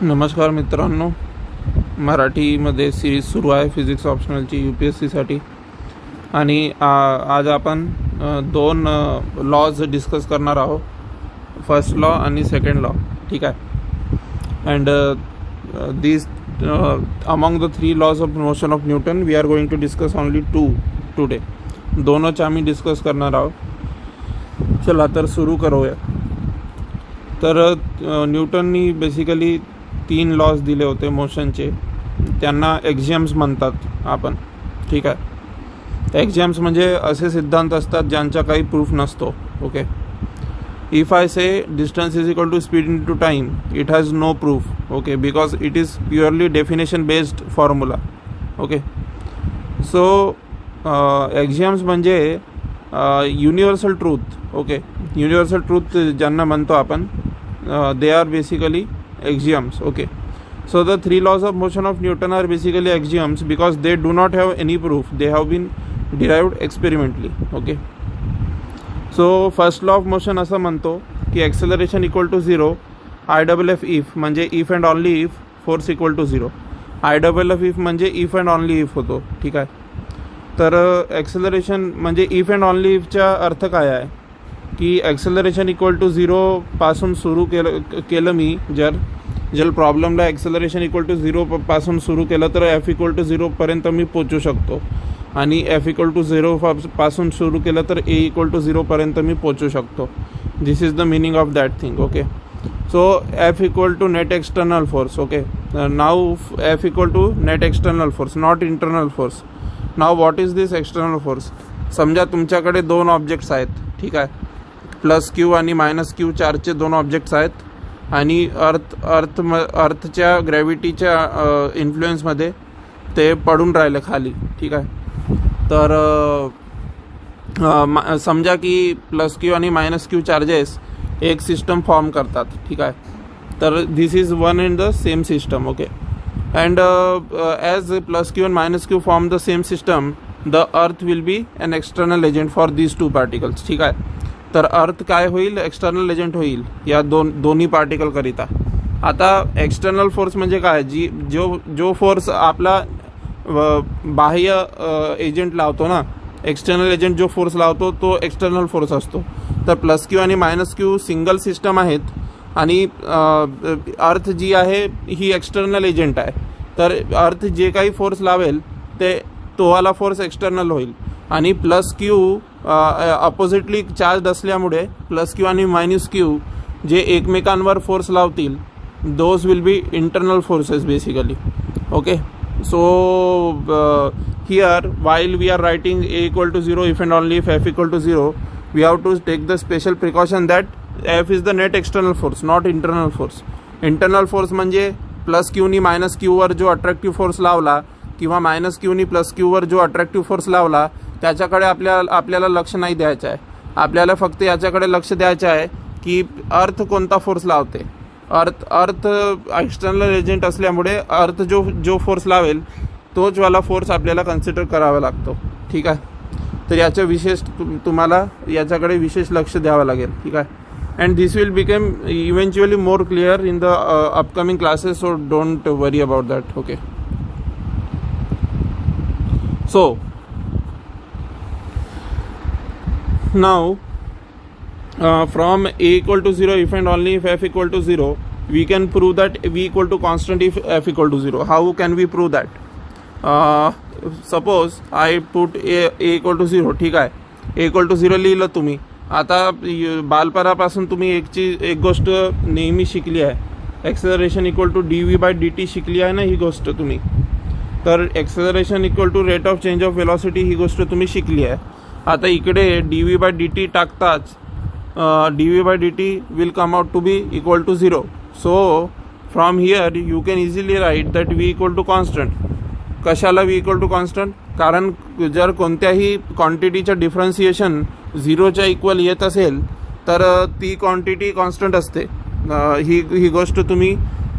नमस्कार मित्रांनो, मराठीमध्ये सिरीज सुरू आहे फिजिक्स ऑप्शनलची UPSCसाठी. आणि आज आपण दोन लॉज डिस्कस करणार आहोत, फर्स्ट लॉ आणि सेकंड लॉ. ठीक आहे. And these among the three laws of motion of Newton we are going to discuss only two today. दोनोंच आम्ही डिस्कस करणार आहोत. चला तर सुरू करूया. तर न्यूटननी बेसिकली 3 लॉज दिले होते मोशनचे. त्यांना एक्झियम्स म्हणतात आपण. ठीक आहे. एक्झियम्स म्हणजे असे सिद्धांत असतात ज्यांचा काही प्रूफ नसतो. Okay. If I say distance is equal to speed into time, it has no proof. Okay, because it is purely definition based formula. Okay. So axioms म्हणजे universal truth. Okay, universal truth ज्यांना म्हणतो आपण, they are basically axioms. Okay, so the 3 laws of motion of Newton are basically axioms because they do not have any proof. They have been derived experimentally. Okay, so first law of motion असा म्हणतो की acceleration equal to 0, IFF if म्हणजे if and only if force equal to 0. IFF if म्हणजे if and only if होतो. ठीक आहे. तर acceleration म्हणजे if and only if चा अर्थ काय आहे की ॲक्सेलरेशन इक्वल टू 0 पासून सुरू केलं मी. जर प्रॉब्लेमला ॲक्सेलरेशन इक्वल टू 0 पासून सुरू केलं तर F इक्वल टू 0 पर्यंत मी पोचू शकतो. आणि F इक्वल टू 0 पासून सुरू केलं तर A इक्वल टू 0 पर्यंत मी पोचू शकतो. This is the meaning of that thing. Okay. So F equal to net external force. Okay. Now F equal to net external force, not internal force. Now what is this external force? समजा तुमच्याकडे 2 objects आहेत. ठीक आहे. +Q आणि -Q चार्जचे 2 objects आहेत आणि अर्थच्या ग्रॅव्हिटीच्या इन्फ्लुएन्समध्ये ते पडून राहिले खाली. ठीक आहे. तर समजा की +Q आणि -Q चार्जेस एक सिस्टम फॉर्म करतात. ठीक आहे. तर this is one in the same system. Okay. And as +Q and -Q form the same system, the earth will be an external agent for these 2 particles. ठीक आहे. तर अर्थ काय होईल? एक्सटर्नल एजंट होईल या दोन्ही पार्टिकल करिता. आता एक्सटर्नल फोर्स म्हणजे काय? जो फोर्स आपला बाह्य एजंट लावतो ना, एक्सटर्नल एजंट जो फोर्स लावतो तो एक्सटर्नल फोर्स असतो. तर +Q आणि -Q सिंगल सिस्टम आहेत आणि अर्थ जी आहे ही एक्सटर्नल एजंट आहे. तर अर्थ जे काही फोर्स लावेल तो वाला फोर्स एक्सटर्नल होईल. आणि +Q अपोजिटली चार्ज असल्यामुळे +Q आणि -Q जे एकमेकांवर फोर्स लावतील, those will be internal forces basically. Okay. So here while we are writing A equal to 0 if and only if F equal to 0, we have to take the special precaution that F is the net external force, not internal force. Internal force म्हणजे +Q नी -Q वर जो attractive force लावला किंवा -Q नी +Q वर जो attractive force लावला त्याच्याकडे आपल्याला लक्ष नाही द्यायचं आहे. आपल्याला फक्त याच्याकडे लक्ष द्यायचं आहे की अर्थ कोणता फोर्स लावते. अर्थ एक्सटर्नल एजंट असल्यामुळे अर्थ जो फोर्स लावेल तोच वाला फोर्स आपल्याला कन्सिडर करावा लागतो. ठीक आहे. तर याच्या विशेष तुम्हाला याच्याकडे विशेष लक्ष द्यावं लागेल. ठीक आहे. And this will become eventually more clear in the upcoming classes, so don't worry about that. Okay. So now from A equal to 0 if and only if F equal to 0, we can prove that V equal to constant if F equal to 0. How can we prove that? Suppose I put A equal to 0. ठीक आहे. A equal to 0 लिहिलं तुम्ही. आता बालपणापासून तुम्ही एक गोष्ट नेहमी शिकली आहे, एक्सेलरेशन इक्वल टू dV/dt शिकली आहे ना ही गोष्ट तुम्ही. तर acceleration equal to rate of change of velocity ही गोष्ट तुम्ही शिकली आहे. आता इकडे dV/dt टाकताच dV/dt will come out to be equal to 0. So from here you can easily write that V equal to constant. कशाला V इक्वल टू कॉन्स्टंट? कारण जर कोणत्याही क्वांटिटीचं डिफरन्सिएशन 0च्या इक्वल येत असेल तर ती क्वांटिटी कॉन्स्टंट असते. ही गोष्ट तुम्ही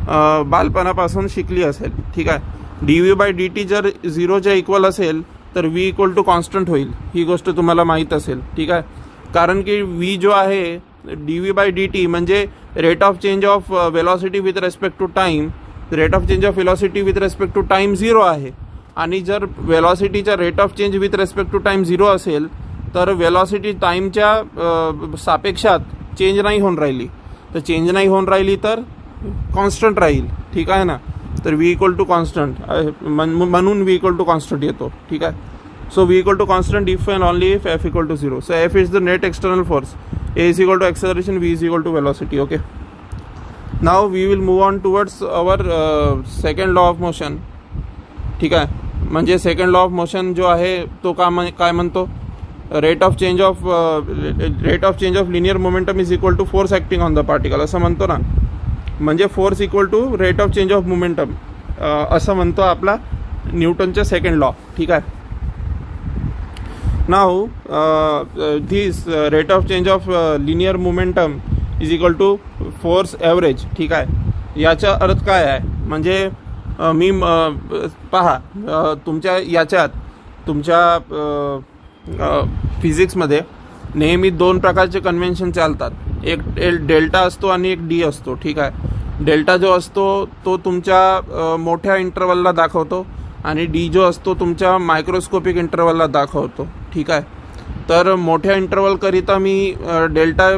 बालपणापासून शिकली असेल. ठीक आहे. dV/dt जर 0च्या इक्वल असेल तर V इक्वल टू कॉन्स्टंट होईल. ही गोष्ट तुम्हाला माहीत असेल. ठीक आहे. कारण की V जो आहे dv/dt म्हणजे rate of change of velocity with respect to time. Rate of change of velocity with respect to time 0 आहे आणि जर वेलॉसिटीचा rate of change with respect to time 0 असेल तर वेलॉसिटी टाइमच्या सापेक्षात चेंज नाही होऊन राहिली. तर चेंज नाही होऊन राहिली तर कॉन्स्टंट राहील. ठीक आहे ना. तर v इक्वल टू कॉन्स्टंट म्हणून v इक्वल टू कॉन्स्टंट येतो. ठीक आहे. So v equal to constant if and only if f equal to 0. So f is the net external force. A is equal to acceleration, v is equal to velocity. Okay. Now we will move on towards our second law of motion. ठीक आहे. म्हणजे second law of motion जो आहे तो काय म्हणतो, rate of change of linear momentum is equal to force acting on the particle असं म्हणतो ना. म्हणजे force equal to rate of change of momentum असं म्हणतो आपला न्यूटनचा सेकंड लॉ. ठीक आहे. Now this rate of change of linear momentum is equal to force average. ठीक आहे. याचा अर्थ काय आहे म्हणजे मी पहा तुमच्या याच्यात तुमच्या फिजिक्समध्ये नेहमी दोन प्रकारचे कन्व्हेन्शन चालतात. एक डेल्टा असतो आणि एक डी असतो. ठीक आहे. डेल्टा जो असतो तो तुमच्या मोठ्या इंटरवलला दाखवतो आणि डी जो असतो तुमच्या मायक्रोस्कोपिक इंटरवलला दाखवतो. ठीक आहे. तर मोठ्या इंटरवलकरिता मी डेल्टा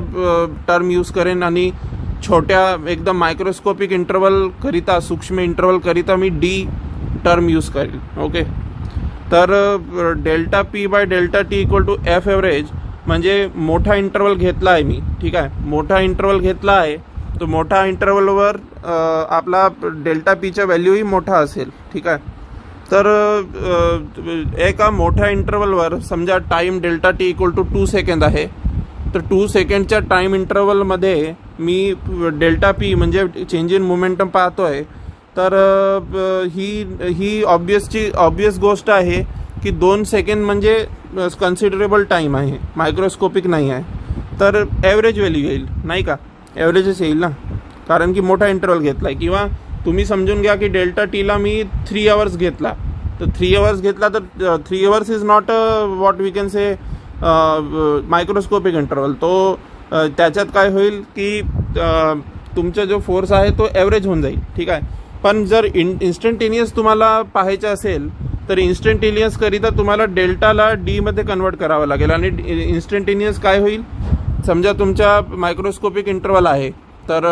टर्म यूज करेन आणि छोट्या एकदम मायक्रोस्कोपिक इंटरवलकरिता सूक्ष्म इंटरवलकरिता मी डी टर्म यूज करेन. ओके. तर delta P by delta T equal to F average म्हणजे मोठा इंटरवल घेतला आहे मी. ठीक आहे. मोठा इंटरवल घेतला आहे तो मोठ्या इंटरवलवर आपला डेल्टा पीचा व्हॅल्यूही मोठा असेल. ठीक आहे. तर एका मोठ्या इंटरवलवर समजा time delta T equal to 2 second आहे. तर 2 सेकंडच्या टाईम इंटरवलमध्ये मी डेल्टा पी म्हणजे चेंज इन मोमेंटम पाहतोय. तर ही ऑब्वियस गोष्ट आहे की 2 सेकंड म्हणजे कन्सिडरेबल टाईम आहे, मायक्रोस्कोपिक नाही आहे. तर ॲव्हरेज व्हॅल्यू येईल नाही का. ॲव्हरेजच येईल ना कारण की मोठा इंटरवल घेतला आहे. किंवा तुम्ही समजून घ्या की डेल्टा टीला मी 3 आवर्स घेतला. तर 3 आवर्स घेतला तर 3 hours is not what we can say microscopic interval. तो त्याच्यात काय होईल की तुमचा जो फोर्स आहे तो ॲव्हरेज होऊन जाईल. ठीक आहे. पण जर इन्स्टंटेनियस तुम्हाला पाहायचं असेल तर इन्स्टंटेनियस करिता तुम्हाला डेल्टाला डीमध्ये कन्वर्ट करावं लागेल. आणि इन्स्टंटेनियस काय होईल समजा तुमच्या मायक्रोस्कोपिक इंटरवल आहे तर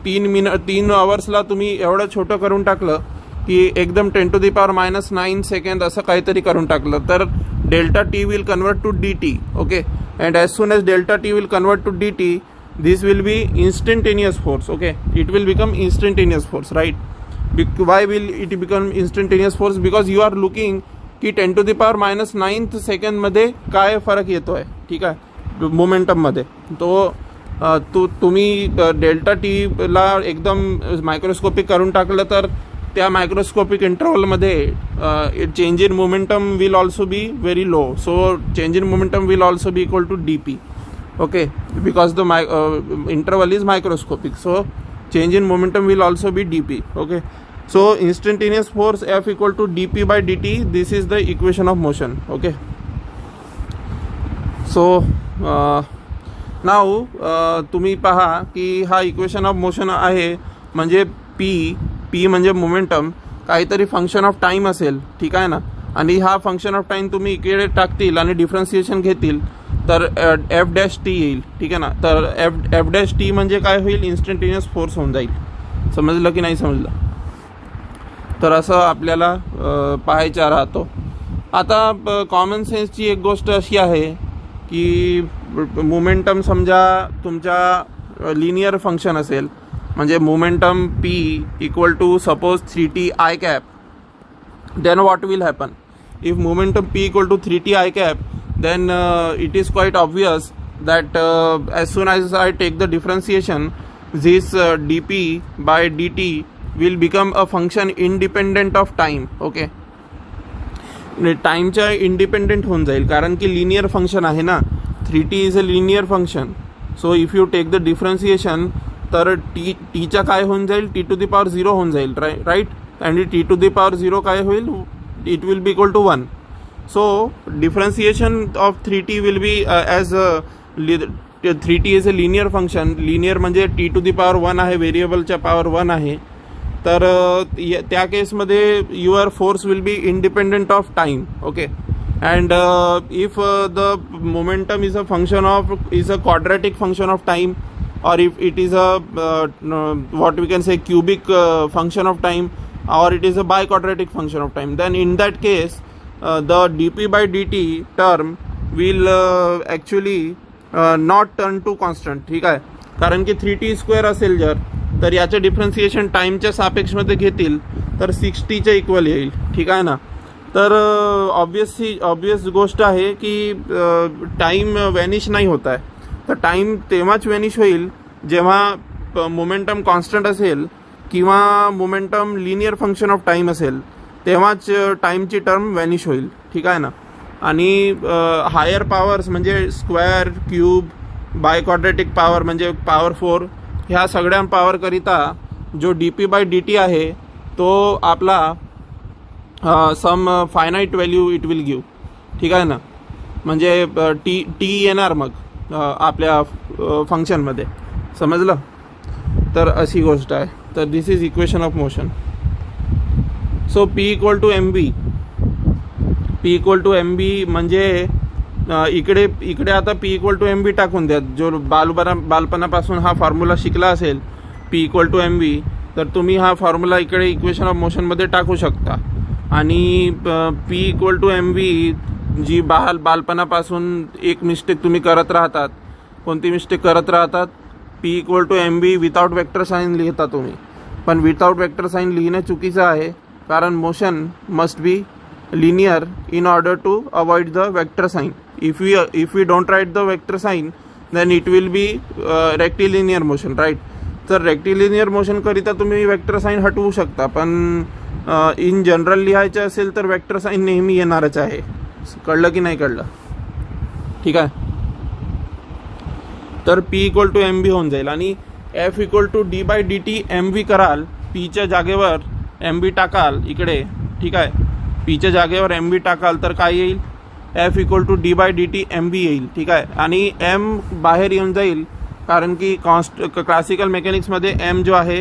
3 आवर्सला तुम्ही एवढं छोटं करून टाकलं की एकदम 10⁻⁹ सेकंद असं काहीतरी करून टाकलं तर delta T will convert to D T. Okay. And as soon as delta T will convert to D T this will be instantaneous force. Okay, it will become instantaneous force, right? Why will it become instantaneous force? Because you are looking की 10⁻⁹ second मध्ये काय फरक येतोय. ठीक आहे. Momentum मध्ये तो तुम्ही डेल्टा टीला एकदम मायक्रोस्कोपिक करून टाकलं तर त्या मायक्रोस्कोपिक इंटरवलमध्ये change in momentum will also be very low. So change in momentum will also be equal to D P. Okay, because the interval is microscopic, so change in momentum will also be dp. Okay, so instantaneous force F equal to dp by dt. This is the equation of motion. Okay, so now तुम्ही पहा की हा equation of motion आहे म्हणजे p म्हणजे momentum काहीतरी function of time असेल. ठीक आहे ना. आणि हा फंक्शन ऑफ टाइम तुम्ही इकडे टाकतील आणि डिफरन्सिएशन घेतील तर एफ डॅश टी येईल. ठीक आहे ना. तर एफ डॅश टी म्हणजे काय होईल इन्स्टंटेनियस फोर्स होऊन जाईल. समजलं की नाही समजलं. तर असं आपल्याला पाहायचा राहतो. आता कॉमन सेन्सची एक गोष्ट अशी आहे की मोमेंटम समजा तुमच्या लिनियर फंक्शन असेल म्हणजे momentum P equal to suppose 3t I cap. Then what will happen if momentum p equal to 3t I cap. Then it is quite obvious that as soon as I take the differentiation, this dp by dt will become a function independent of time. Okay, टाइमच्या independent होऊन जाईल कारण की linear function आहे ना. 3t is a linear function. So if you take the differentiation तर टीच्या काय होऊन जाईल t⁻0 होऊन जाईल. राईट. आणि t⁻0 काय होईल it will be equal to 1. So differentiation of 3t will be as 3t is a linear function. Linear म्हणजे टी टू दी पॉवर 1 आहे, व्हेरिएबलच्या पॉवर 1 आहे. तर त्या केसमध्ये your force will be independent of time. Okay. And if the momentum is a quadratic function of time, or if it is a what we can say cubic function of time, or it is a biquadratic function of time, then in that case the dp by dt term will actually not turn to constant. ठीक आहे. कारण की 3t² असेल जर, तर याचे differentiation टाईमच्या सापेक्षमध्ये घेतील तर 6t च्या इक्वल येईल. ठीक आहे ना. तर ऑब्वियस गोष्ट आहे की टाईम व्हॅनिश नाही होत आहे. तर टाईम तेव्हाच व्हॅनिश होईल जेव्हा मोमेंटम कॉन्स्टंट असेल किंवा momentum linear function of time असेल, तेव्हाच टाईमची टर्म व्हॅनिश होईल. ठीक आहे ना. आणि हायर पॉवर्स म्हणजे स्क्वेअर, क्यूब, बायक्वाड्रेटिक पॉवर म्हणजे पॉवर 4, ह्या सगळ्या पॉवरकरिता जो डीपी बाय डी आहे तो आपला some finite value it will give. ठीक आहे ना. म्हणजे टी येणार मग आपल्या फंक्शनमध्ये. समजलं. तर अशी गोष्ट आहे. तर this is equation of motion. So P equal to M B. P equal to M B म्हणजे इकडे आता P equal to M B टाकून द्या. जो बालपणापासून हा फॉर्म्युला शिकला असेल P equal to M B, तर तुम्ही हा फॉर्म्युला इकडे इक्वेशन ऑफ मोशनमध्ये टाकू शकता. आणि पी इक्वल टू एम बी जी बालपणापासून एक मिस्टेक तुम्ही करत राहतात. कोणती मिस्टेक करत राहतात? P equal to M B without vector sign लिहिता तुम्ही. पण विदाउट वेक्टर साईन लिहिणं चुकीचं आहे, कारण motion must B linear in order to avoid the vector sign. If we don't write the vector sign, then it will be rectilinear motion, right? तर rectilinear motion करिता तुम्ही वेक्टर साईन हटवू शकता, पण इन जनरल लिहायचं असेल तर vector sine नेहमी येणारच आहे. कळलं की नाही कळलं? ठीक आहे. तर P equal to M B होऊन जाईल आणि F equal to D by D T M V कराल. पीच्या जागेवर एम बी टाकाल इकडे. ठीक आहे. पीच्या जागेवर एम बी टाकाल तर काय येईल? F equal to D by D T M B येईल. ठीक आहे. आणि एम बाहेर येऊन जाईल, कारण की क्लासिकल मेकॅनिक्समध्ये एम जो आहे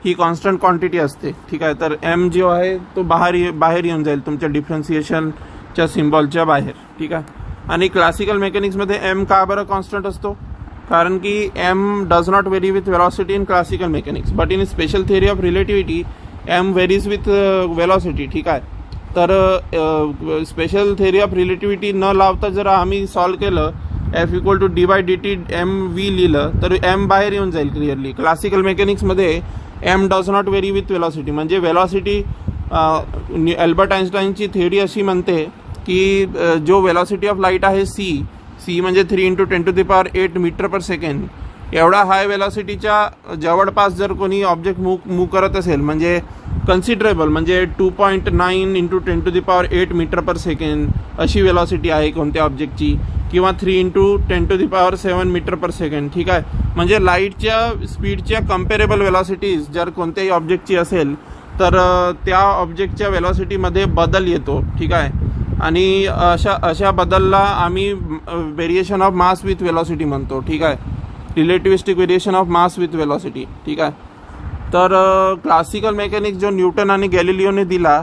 ही कॉन्स्टंट क्वांटिटी असते. ठीक आहे. तर एम जो आहे तो बाहेर येऊन जाईल तुमच्या डिफरन्सिएशनच्या सिम्बॉलच्या बाहेर. ठीक आहे. आणि क्लासिकल मेकॅनिक्समध्ये एम का बरं कॉन्स्टंट असतो? कारण की M does not vary with velocity in classical mechanics, but in special theory of relativity M varies with velocity. ठीक आहे. तर स्पेशल थिअरी ऑफ रिलेटिव्हिटी न लावता जर आम्ही सॉल्व केलं, F equal to D by D T M V लिहिलं, तर एम बाहेर येऊन जाईल क्लिअरली. क्लासिकल मेकॅनिक्समध्ये M does not vary with velocity, म्हणजे वेलॉसिटी अल्बर्ट आइन्स्टाईनची थिअरी अशी म्हणते की जो वेलॉसिटी ऑफ लाईट आहे सी म्हणजे 3 × 10⁸ मीटर पर सेकंड, एवढा हाय वेलॉसिटीच्या जवळपास जर कोणी ऑब्जेक्ट मूव करत असेल, म्हणजे कन्सिडरेबल, म्हणजे 2.9 × 10⁸ मीटर पर सेकंड अशी वेलॉसिटी आहे कोणत्या ऑब्जेक्टची, किंवा 3 × 10⁷ मीटर पर सेकंड. ठीक आहे. म्हणजे लाईटच्या स्पीडच्या कम्पेरेबल वेलॉसिटीज जर कोणत्याही ऑब्जेक्टची असेल तर त्या ऑब्जेक्टच्या वेलॉसिटीमध्ये बदल येतो. ठीक आहे. आणि अशा बदलला आम्ही variation of mass with velocity म्हणतो. ठीक आहे. Relativistic variation of mass with velocity. ठीक आहे. तर क्लासिकल मेकॅनिक्स जो न्यूटन आणि गॅलिलिओने दिला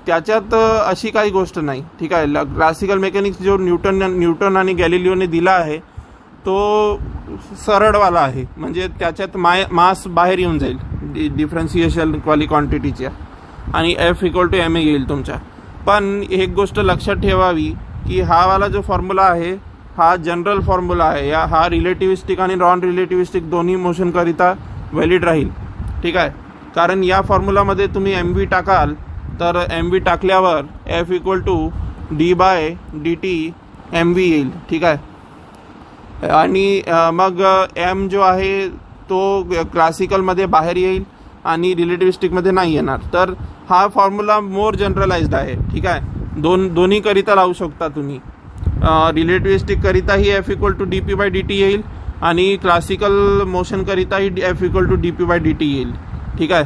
त्याच्यात अशी काही गोष्ट नाही. ठीक आहे. क्लासिकल मेकॅनिक्स जो न्यूटन आणि गॅलिलिओने दिला आहे तो सरळवाला आहे, म्हणजे त्याच्यात मास बाहेर येऊन जाईल डिफरन्सिएशन क्वांटिटीच्या, आणि F equal to M A येईल तुमच्या. पण एक गोष्ट लक्षात ठेवावी की हा वाला जो फॉर्म्युला आहे हा जनरल फॉर्म्युला आहे. हा रिलेटिव्हिस्टिक आणि नॉन रिलेटिव्हिस्टिक दोन्ही मोशनकरिता व्हॅलिड राहील. ठीक आहे. कारण या फॉर्म्युलामध्ये तुम्ही एम व्ही टाकाल, तर एम व्ही टाकल्यावर F equal to D by D T M V येईल. ठीक आहे. आणि मग एम जो आहे तो क्लासिकलमध्ये बाहेर येईल आणि रिलेटिव्हिस्टिकमध्ये नाही येणार. तर हा फॉर्म्युला मोर जनरलाइज्ड आहे. ठीक आहे. दोन्ही करिता लावू शकता तुम्ही. रिलेटिव्हिस्टिक करिताही F equal to D P by D T येईल आणि क्लासिकल मोशन करिताही F equal to D P by D T येईल. ठीक आहे.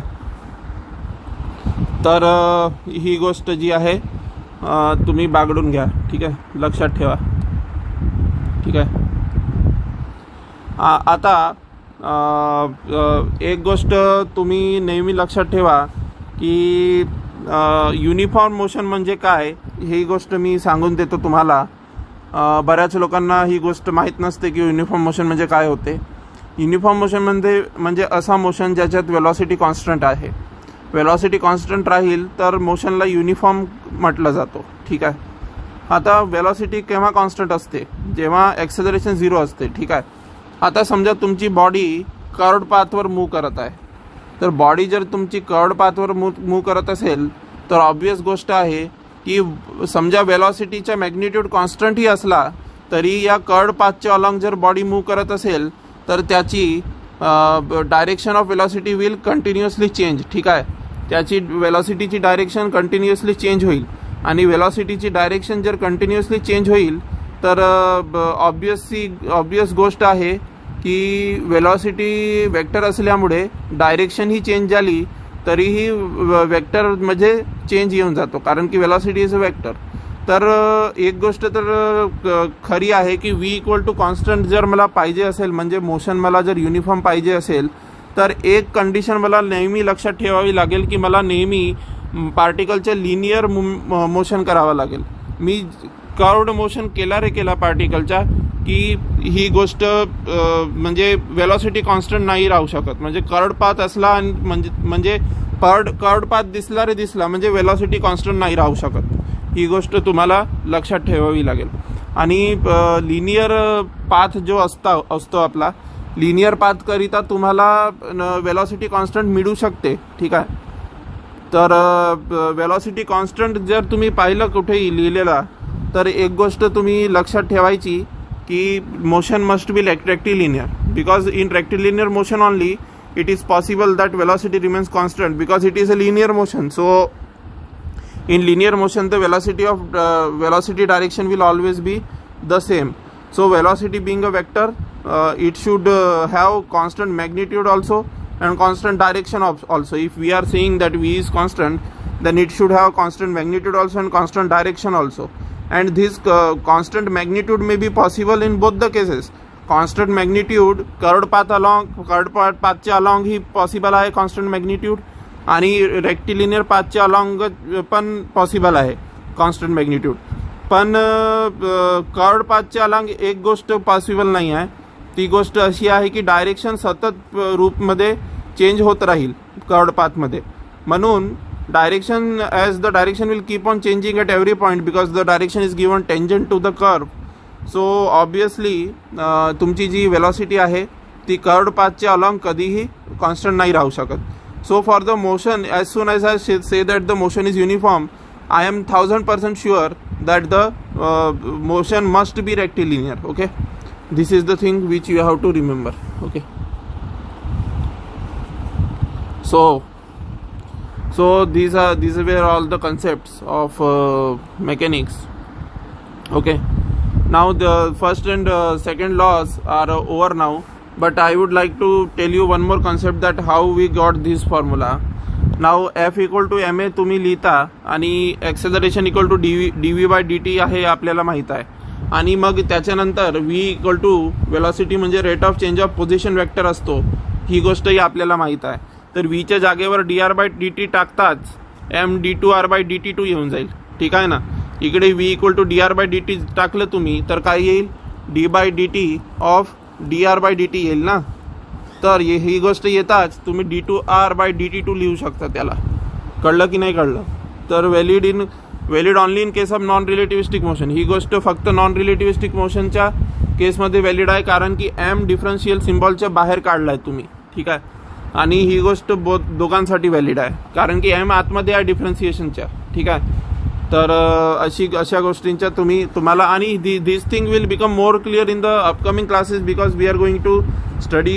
तर ही गोष्ट जी आहे तुम्ही बागडून घ्या. ठीक आहे. लक्षात ठेवा. ठीक आहे. आता एक गोष्ट तुम्ही नेहमी लक्षात ठेवा की युनिफॉर्म मोशन म्हणजे काय, ही गोष्ट मी सांगून देतो तुम्हाला. बऱ्याच लोकांना ही गोष्ट माहीत नसते की युनिफॉर्म मोशन म्हणजे काय होते. युनिफॉर्म मोशन म्हणजे असा मोशन ज्याच्यात वेलॉसिटी कॉन्स्टंट आहे. वेलॉसिटी कॉन्स्टंट राहील तर मोशनला युनिफॉर्म म्हटलं जातो. ठीक आहे. आता वेलॉसिटी केव्हा कॉन्स्टंट असते, जेव्हा ॲक्सेलरेशन 0 असते. ठीक आहे. आता समजा तुमची बॉडी कर्व्ड पाथवर मूव्ह करत आहे, तर बॉडी जर तुमची कर्व्ड पाथवर मूव्ह करत असेल तर ऑब्वियस गोष्ट आहे की समजा वेलॉसिटीचा मॅग्निट्यूड कॉन्स्टंटही असला तरी या कर्व्ड पाथच्या अलॉंग जर बॉडी मूव्ह करत असेल तर त्याची direction of velocity will continuously change. ठीक आहे. त्याची वेलॉसिटीची डायरेक्शन कंटिन्युअसली चेंज होईल आणि वेलॉसिटीची डायरेक्शन जर कंटिन्युअसली चेंज होईल तर ऑब्वियस गोष्ट आहे की वेलॉसिटी वेक्टर असल्यामुळे डायरेक्शन ही चेंज झाली तरीही वेक्टरमध्ये चेंज येऊन जातो, कारण की वेलॉसिटी इज अ वेक्टर. तर एक गोष्ट तर खरी आहे की v इक्वल टू कॉन्स्टंट जर मला पाहिजे असेल, म्हणजे मोशन मला जर युनिफॉर्म पाहिजे असेल, तर एक कंडिशन मला नेहमी लक्षात ठेवावी लागेल की मला नेहमी पार्टिकलचे लिनियर मोशन करावं लागेल. मी कर्व्ड मोशन केला पार्टिकलच्या की ही गोष्ट म्हणजे वेलॉसिटी कॉन्स्टंट नाही राहू शकत. म्हणजे कर्व्ड पाथ असला आणि म्हणजे कर्व्ड पाथ दिसला म्हणजे वेलॉसिटी कॉन्स्टंट नाही राहू शकत. ही गोष्ट तुम्हाला लक्षात ठेवावी लागेल. आणि लिनियर पाथ जो असतो आपला, लिनियर पाथकरिता तुम्हाला वेलॉसिटी कॉन्स्टंट मिळू शकते. ठीक आहे. तर वेलॉसिटी कॉन्स्टंट जर तुम्ही पाहिलं कुठेही लिहिलेला तर एक गोष्ट तुम्ही लक्षात ठेवायची की motion must be rectilinear, because in rectilinear motion only it is possible that velocity remains constant because it is a linear motion. So in linear motion the velocity direction will always be the same. So velocity being a vector, it should have constant magnitude also and constant direction also. If we are saying that v is constant, then it should have constant magnitude also and constant direction also. And this constant magnitude may be possible in both the cases. Constant magnitude curved पाथच्या along ही possible आहे constant magnitude, आणि rectilinear पाथच्या along पण possible आहे constant magnitude. पण curved पाथच्या along एक गोष्ट पॉसिबल नाही आहे. ती गोष्ट अशी आहे की डायरेक्शन सतत रूपमध्ये चेंज होत राहील कर्व्ड पाथमध्ये. म्हणून direction as the direction will keep on changing at every point because the direction is given tangent to the curve. So obviously तुमची जी वेलॉसिटी आहे ती कर्व्ड पाथच्या अलॉंग कधीही कॉन्स्टंट नाही राहू शकत. So for the motion, as soon as I say that the motion is uniform, I am 1000% sure that the motion must be rectilinear. Okay, this is the thing which you have to remember. Okay, so these were all the concepts of mechanics. Okay, now the first and second laws are over now, but I would like to tell you one more concept that how we got this formula. Now F equal to ma तुम्ही लिहिता आणि acceleration equal to dv by dt आहे आपल्याला माहित आहे. आणि मग त्याच्यानंतर v equal to velocity म्हणजे rate of change of position vector असतो, ही गोष्टही आपल्याला माहित आहे. तर v च्या जागेवर dr by dt टाकताच m d2r by dt2 येऊन जाईल. ठीक आहे ना. इकडे v equal to dr by dt टाकलं तुम्ही तर काय येईल, d by dt of dr by dt येईल ना. तर ही गोष्ट येताच तुम्ही d2r by dt2 लिहू शकता. त्याला कळलं की नाही कळलं. तर valid only in case of non relativistic motion. ही गोष्ट फक्त नॉन रिलेटिव्हिस्टिक मोशनच्या केसमध्ये व्हॅलिड आहे, कारण की m डिफरन्शियल सिम्बॉलच्या बाहेर काढला आहे तुम्ही. ठीक आहे. आणि ही गोष्ट दोघांसाठी व्हॅलिड आहे, कारण की m आतमध्ये आहे डिफरन्शिएशनच्या. ठीक आहे. तर अशा गोष्टींच्या तुम्हाला आणि this thing will become more clear in the upcoming classes because we are going to study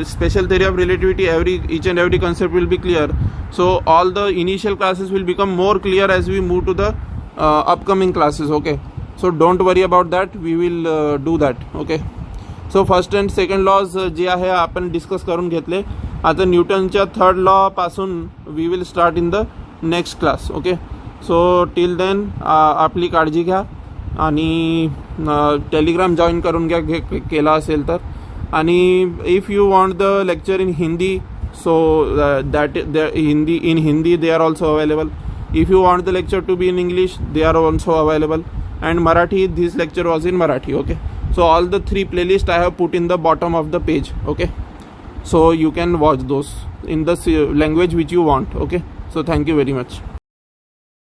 special theory of relativity. Each and every concept will be clear. So all the initial classes will become more clear as we move to the upcoming classes. Okay, so don't worry about that, we will do that. Okay, so first and second laws जे आहे आपण discuss करून घेतले. आता न्यूटनच्या third law पासून we will start in the next class. Okay, so till then आपली काळजी घ्या आणि टेलिग्राम जॉईन करून घ्या केला असेल तर. आणि if you want the lecture in Hindi, so that the Hindi they are also available. If you want the lecture to be in English, they are also available. And Marathi, this lecture was in Marathi. Okay, so all the 3 playlists I have put in the bottom of the page. Okay, so you can watch those in the language which you want. Okay, so thank you very much.